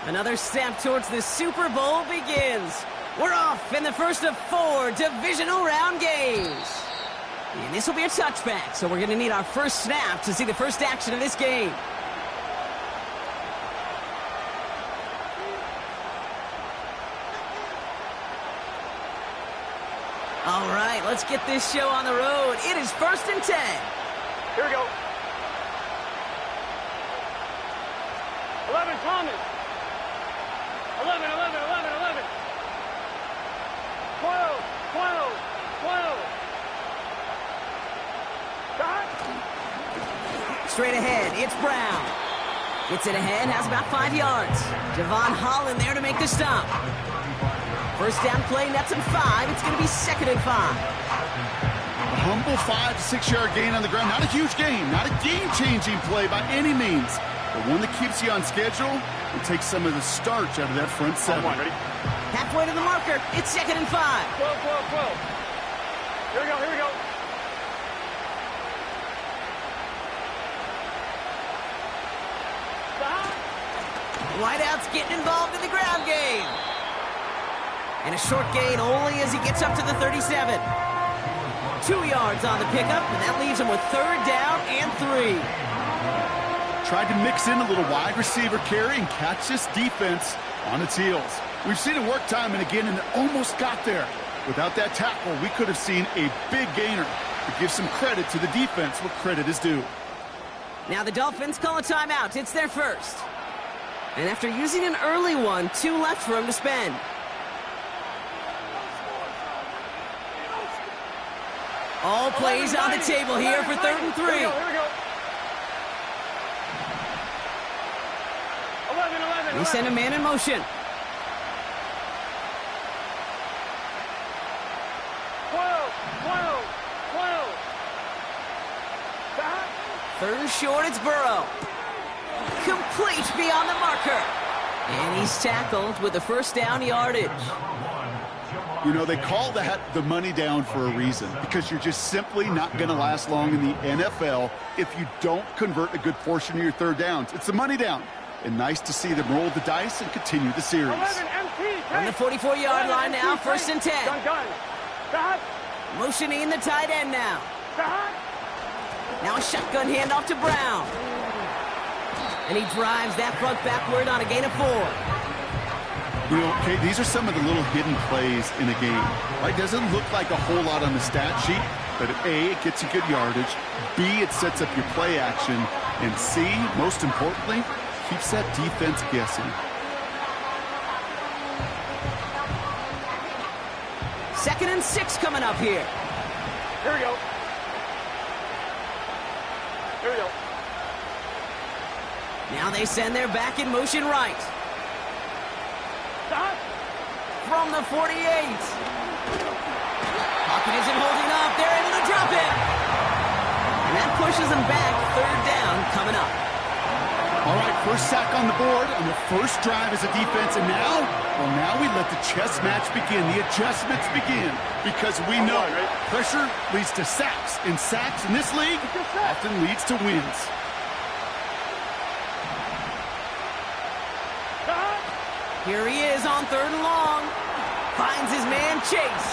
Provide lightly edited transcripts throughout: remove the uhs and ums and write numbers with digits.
Another step towards the Super Bowl begins. We're off in the first of 4 divisional round games. And this will be a touchback, so we're going to need our first snap to see the first action of this game. All right, let's get this show on the road. It is 1st and 10. Here we go. 11, Thomas. 11, 11, 11, 11. 12, 12, 12. Straight ahead, it's Brown. Gets it ahead, has about 5 yards. Javon Holland there to make the stop. First down play, nets him 5. It's going to be 2nd and 5. A humble 5 to 6 yard gain on the ground. Not a huge gain, not a game-changing play by any means, but one that keeps you on schedule and takes some of the starch out of that front 7. Ready? Halfway to the marker, it's 2nd and 5. 12, 12, 12. Here we go, here we go. Wideout's getting involved in the ground game. And a short gain only as he gets up to the 37. 2 yards on the pickup, and that leaves him with 3rd down and 3. Tried to mix in a little wide receiver carry and catch this defense on its heels. We've seen it work time and again, and it almost got there. Without that tackle, we could have seen a big gainer. But give some credit to the defense where credit is due. Now the Dolphins call a timeout. It's their first. And after using an early one, 2 left for him to spend. All plays on the table here for 3rd and 3. Here we go. 11, 11, We send a man in motion. 12, 12, 12. 3rd and short, it's Burrow. Complete beyond the marker. And he's tackled with the first down yardage. You know, they call that the money down for a reason, because you're just simply not going to last long in the NFL if you don't convert a good portion of your 3rd downs. It's the money down. And nice to see them roll the dice and continue the series. 11, MT, On the 44-yard line now, 1st and 10. Done. Motioning the tight end now. Now a shotgun handoff to Brown. And he drives that front backward on a gain of 4. You know, okay, these are some of the little hidden plays in a game. Right? Doesn't look like a whole lot on the stat sheet, but A, it gets you good yardage. B, it sets up your play action. And C, most importantly, keeps that defense guessing. 2nd and 6 coming up here. Here we go. Here we go. Now they send their back in motion right. Stop. From the 48. Pocket isn't holding up. They're able to drop it. And that pushes them back. 3rd down coming up. All right, first sack on the board on the first drive as a defense. And now, well, now we let the chess match begin. The adjustments begin. Because we know pressure leads to sacks. And sacks in this league often leads to wins. Here he is on 3rd and long. Finds his man Chase.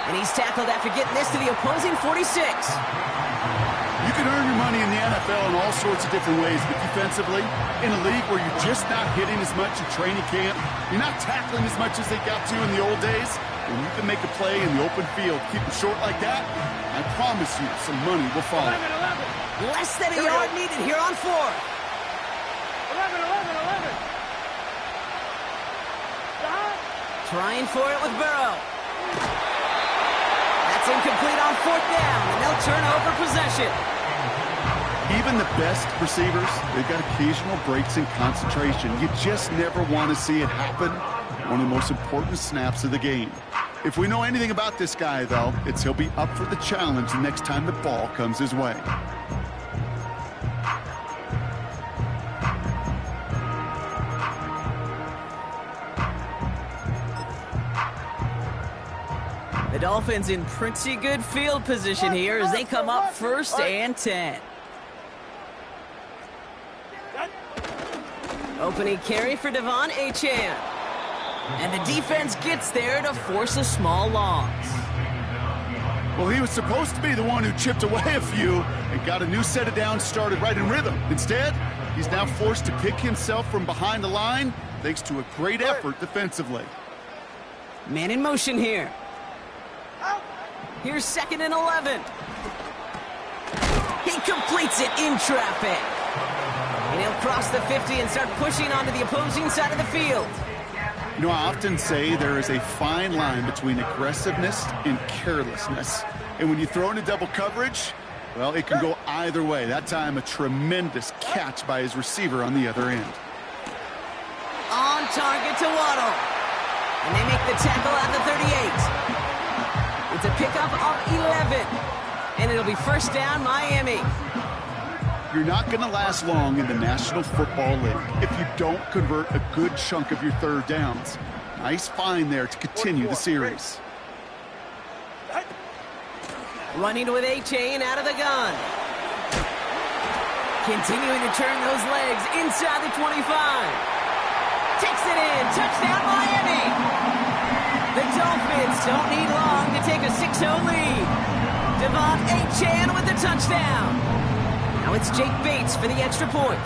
And he's tackled after getting this to the opposing 46. You can earn your money in the NFL in all sorts of different ways, but defensively, in a league where you're just not hitting as much in training camp, you're not tackling as much as they got to in the old days, when you can make a play in the open field, keep it short like that, I promise you some money will follow. 11, 11. Less than a yard needed here on 4th. 11, 11, 11. Trying for it with Burrow. That's incomplete on 4th down, and they'll turn over possession. Even the best receivers, they've got occasional breaks in concentration. You just never want to see it happen. One of the most important snaps of the game. If we know anything about this guy, though, it's he'll be up for the challenge the next time the ball comes his way. The Dolphins in pretty good field position here as they come up 1st and 10. Opening carry for Devon Achane. And the defense gets there to force a small loss. Well, he was supposed to be the one who chipped away a few and got a new set of downs started right in rhythm. Instead, he's now forced to pick himself from behind the line thanks to a great effort defensively. Man in motion here. Here's 2nd and 11. He completes it in traffic. And he'll cross the 50 and start pushing onto the opposing side of the field. You know, I often say there is a fine line between aggressiveness and carelessness. And when you throw into double coverage, well, it can go either way. That time, a tremendous catch by his receiver on the other end. On target to Waddle. And they make the tackle at the 38. It's a pickup of 11. And it'll be first down, Miami. You're not going to last long in the National Football League if you don't convert a good chunk of your third downs. Nice find there to continue the series. Running with Achane out of the gun. Continuing to turn those legs inside the 25. Takes it in. Touchdown, Miami. The Dolphins don't need long to take a 6-0 lead. Devon Achane with the touchdown. Now it's Jake Bates for the extra point.